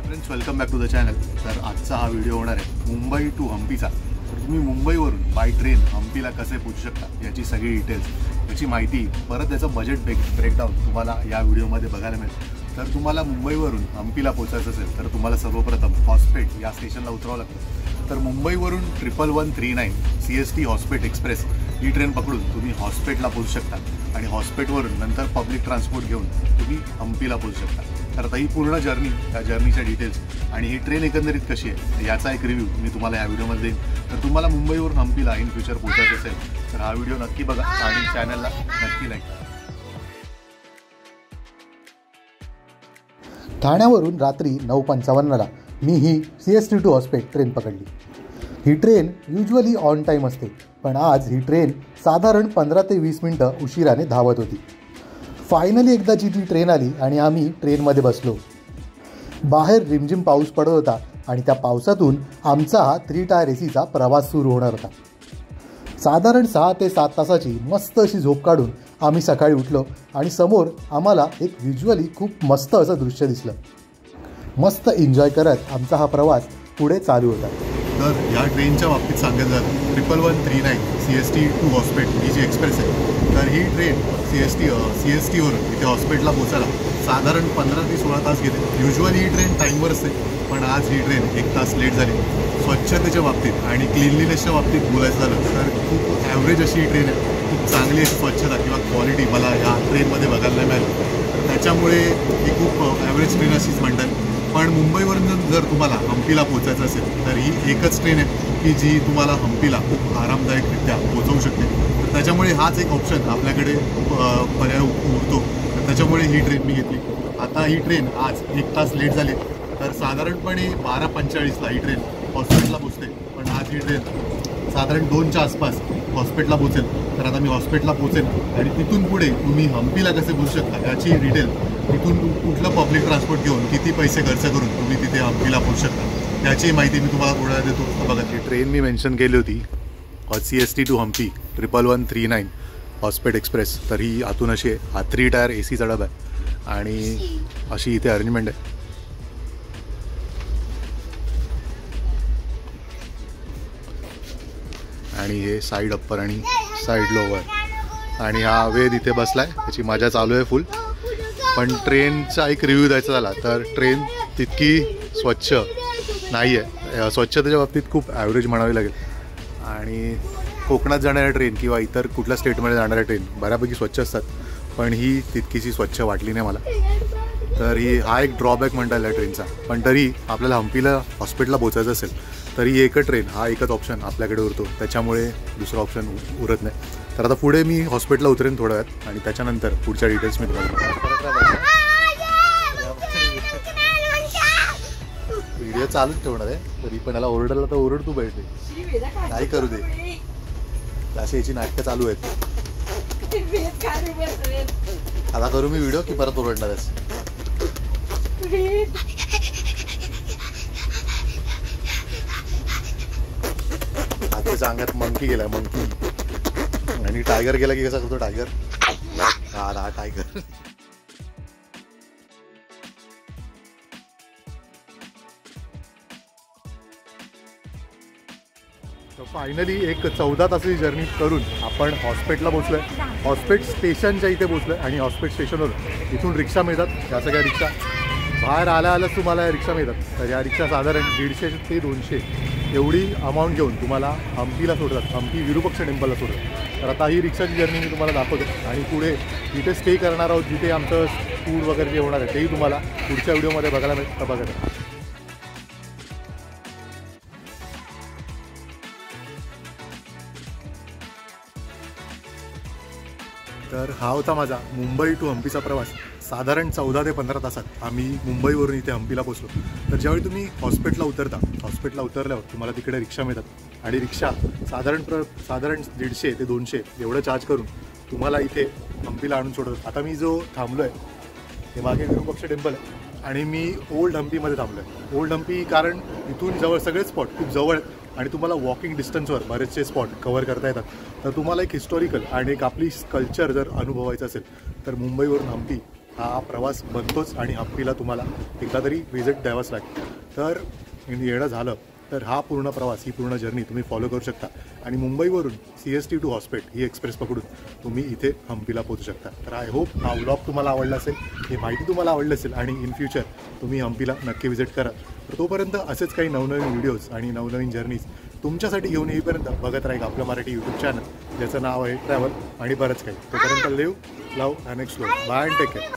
Friends, welcome back to the channel. तर आजचा हा व्हिडिओ होणार आहे मुंबई टू हम्पीचा। तर तुम्ही मुंबईवरून बाय ट्रेन हम्पीला कसे पोहोचू शकता याची सगळी डिटेल्स, याची माहिती, परत त्याचं बजेट ब्रेकडाऊन तुम्हाला या व्हिडिओमध्ये बघायला मिळेल। तर तुम्हाला मुंबईवरून हम्पीला पोहोचायचं असेल तर तुम्हाला सर्वप्रथम हॉस्पेट या स्टेशनला उतरावं लागतं। तर मुंबईवरून 1139 CST हॉस्पेट एक्सप्रेस ही ट्रेन पकडून तुम्ही हॉस्पेटला पोहोचू शकता आणि हॉस्पेटवरून नंतर पब्लिक ट्रान्सपोर्ट घेऊन तुम्ही हम्पीला पोहोचू शकता। तर आता ही पूर्ण जर्नी, त्या जर्नीच्या डिटेल्स आणि ही ट्रेन एकंदरीत कशी आहे याचा एक रिव्ह्यू मी तुम्हाला या व्हिडिओमध्ये देईन। तर तुम्हाला मुंबईवरून हम्पीला इन फ्युचर पोहोचायचं असेल तर हा व्हिडिओ नक्की बघा आणि चॅनलला नक्की लाईक करा। ठाण्यावरून रात्री 9:55ला मी ही CST टू हॉस्पेट ट्रेन पकडली। ही ट्रेन युजली ऑन टाईम असते, पण आज ही ट्रेन साधारण 15 ते 20 मिनटं उशिराने धावत होती। फायनली एकदाची ती ट्रेन आली आणि आम्ही ट्रेनमध्ये बसलो। बाहेर रिमझिम पाऊस पडत होता आणि त्या पावसातून आमचा हा 3 टायर ACचा प्रवास सुरू होणार होता। साधारण 6 ते 7 तासाची मस्त अशी झोप काढून आम्ही सकाळी उठलो आणि समोर आम्हाला एक व्हिज्युअली खूप मस्त असं दृश्य दिसलं। मस्त एन्जॉय करत आमचा हा प्रवास पुढे चालू होता। तर या ट्रेनच्या बाबतीत सांगायचं झालं 1139 CST टू हॉस्पेट ही जी एक्सप्रेस आहे, तर ही ट्रेन CSTवरून इथे हॉस्पिटलला पोहोचायला साधारण 15 ते 16 तास घेते। युजली ही ट्रेन टाईमवर असते, पण आज ही ट्रेन 1 तास लेट झाली। स्वच्छतेच्या बाबतीत आणि क्लीनलीनेसच्या बाबतीत बोलायचं झालं तर खूप ॲव्हरेज अशी ही ट्रेन आहे। खूप चांगली अशी स्वच्छता किंवा क्वालिटी मला या ट्रेनमध्ये बघायला नाही मिळाली, त्याच्यामुळे ही खूप ॲव्हरेज ट्रेन अशीच म्हणतात। पण मुंबईवरून जर तुम्हाला हम्पीला पोहोचायचं असेल तर ही एकच ट्रेन आहे की जी तुम्हाला हम्पीला खूप आरामदायकरित्या पोहोचवू शकते। तर त्याच्यामुळे हाच एक ऑप्शन आपल्याकडे पर्याय उरतो, तर त्याच्यामुळे ही ट्रेन मी घेतली। आता ही ट्रेन आज 1 तास लेट झाली, तर साधारणपणे 12:45ला ही ट्रेन हॉस्पिटलला पोहोचते, पण आज ही ट्रेन साधारण 2च्या आसपास हॉस्पिटलला पोहोचेल। तर आता मी हॉस्पिटलला पोहोचेल आणि तिथून पुढे तुम्ही हम्पीला कसे पोहोचू शकता याची डिटेल, तिथून कुठलं पब्लिक ट्रान्सपोर्ट घेऊन किती पैसे खर्च करून तुम्ही तिथे हम्पीला पोहोचू शकता याची माहिती मी तुम्हाला थोड्या वेळ देतो। बघा, ती ट्रेन मी मेन्शन केली होती CST to Hampi 1139 Hospet express. तर ही आतून अशी आहे, हा 3 टायर ACचा डबा आहे आणि अशी इथे अरेंजमेंट आहे। आणि हे साईड अप्पर आणि साईड लोअर आणि हा वेद इथे बसलाय, त्याची मजा चालू आहे फुल। पण ट्रेनचा एक रिव्ह्यू द्यायचा झाला तर ट्रेन तितकी स्वच्छ नाही आहे। स्वच्छतेच्या बाबतीत खूप ॲव्हरेज म्हणावी लागेल। आणि कोकणात जाणाऱ्या ट्रेन किंवा इतर कुठल्या स्टेटमध्ये जाणाऱ्या ट्रेन बऱ्यापैकी स्वच्छ असतात, पण ही तितकीशी स्वच्छ वाटली नाही मला। तर हा एक ड्रॉबॅक म्हणता येईल ट्रेनचा। पण तरी आपल्याला हम्पीला हॉस्पिटलला पोहोचायचं असेल तरी एकच ट्रेन, हा एकच ऑप्शन आपल्याकडे उरतो, त्याच्यामुळे दुसरा ऑप्शन उरत नाही। तर आता पुढे मी हॉस्पिटलला उतरेन थोड्या वेळात आणि त्याच्यानंतर पुढच्या डिटेल्स मी तुम्हाला व्हिडिओ चालूच ठेवणार आहे। तरी पण याला ओरडला तर ओरड, तू बैठे काय करू दे, अशी याची नाटकं चालू आहेत। आता करू मी व्हिडिओ की परत ओरडणार आहेस? आजच्या अंगात मंकी गेलाय, मंकी। आणि टायगर गेला की कसा करतो टायगर? हा टायगर। तर फायनली एक 14 तासाची जर्नी करून आपण हॉस्पिटलला पोहोचलो आहे। हॉस्पिट स्टेशनच्या इथे पोहोचलो आहे आणि हॉस्पिट स्टेशनवर इथून रिक्षा मिळतात। या सगळ्या रिक्षा बाहेर आल्याच तुम्हाला रिक्षा मिळतात। तर या रिक्षा साधारण 150 ते 200 एवढी अमाऊंट घेऊन तुम्हाला हम्पीला सोडतात, हम्पी विरूपाक्ष टेम्पलला सोडतात। तर आता ही रिक्षाची जर्नी मी तुम्हाला दाखवतो आणि पुढे जिथे स्टे करणार आहोत, जिथे आमचं फूड वगैरे जे होणार आहे तेही तुम्हाला पुढच्या व्हिडिओमध्ये बघायला मिळतं। बघा, तर हा होता माझा मुंबई टू हम्पीचा प्रवास। साधारण 14 ते 15 तासात आम्ही मुंबईवरून इथे हम्पीला पोहोचलो। तर ज्यावेळी तुम्ही हॉस्पिटलला उतरल्यावर तुम्हाला तिकडे रिक्षा मिळतात आणि रिक्षा साधारण 150 ते 200 एवढं चार्ज करून तुम्हाला इथे हम्पीला आणून सोडतात। आता मी जो थांबलो आहे हे मागे विरूपाक्ष टेम्पल आहे आणि मी ओल्ड हम्पीमध्ये थांबलो आहे। ओल्ड हम्पी कारण इथून जवळ सगळे स्पॉट खूप जवळ आणि तुम्हाला वॉकिंग डिस्टन्सवर बरेचसे स्पॉट कव्हर करता येतात। तर तुम्हाला एक हिस्टॉरिकल आणि एक आपली कल्चर जर अनुभवायचं असेल तर मुंबईवरून हम्पी हा प्रवास बनतोच आणि हम्पीला तुम्हाला एकदा तरी व्हिजिट द्यावाच लागतं. तर येणं झालं तर हा पूर्ण प्रवास, ही पूर्ण जर्नी तुम्ही फॉलो करू शकता आणि मुंबईवरून CST टू हॉस्पेट ही एक्सप्रेस पकडून तुम्ही इथे हम्पीला पोहोचू शकता. तर आय होप हा व्लॉग तुम्हाला आवडला असेल, ही माहिती तुम्हाला आवडली असेल आणि इन फ्युचर तुम्ही हम्पीला नक्की व्हिजिट करा. तर तोपर्यंत असेच काही नवनवीन व्हिडिओज आणि नवनवीन जर्नीज तुमच्यासाठी घेऊन येईपर्यंत बघत राहील आपलं मराठी यूट्यूब चॅनल, ज्याचं नाव आहे ट्रॅव्हल आणि बरंच काही. तोपर्यंत live, love and explore. Bye and take care.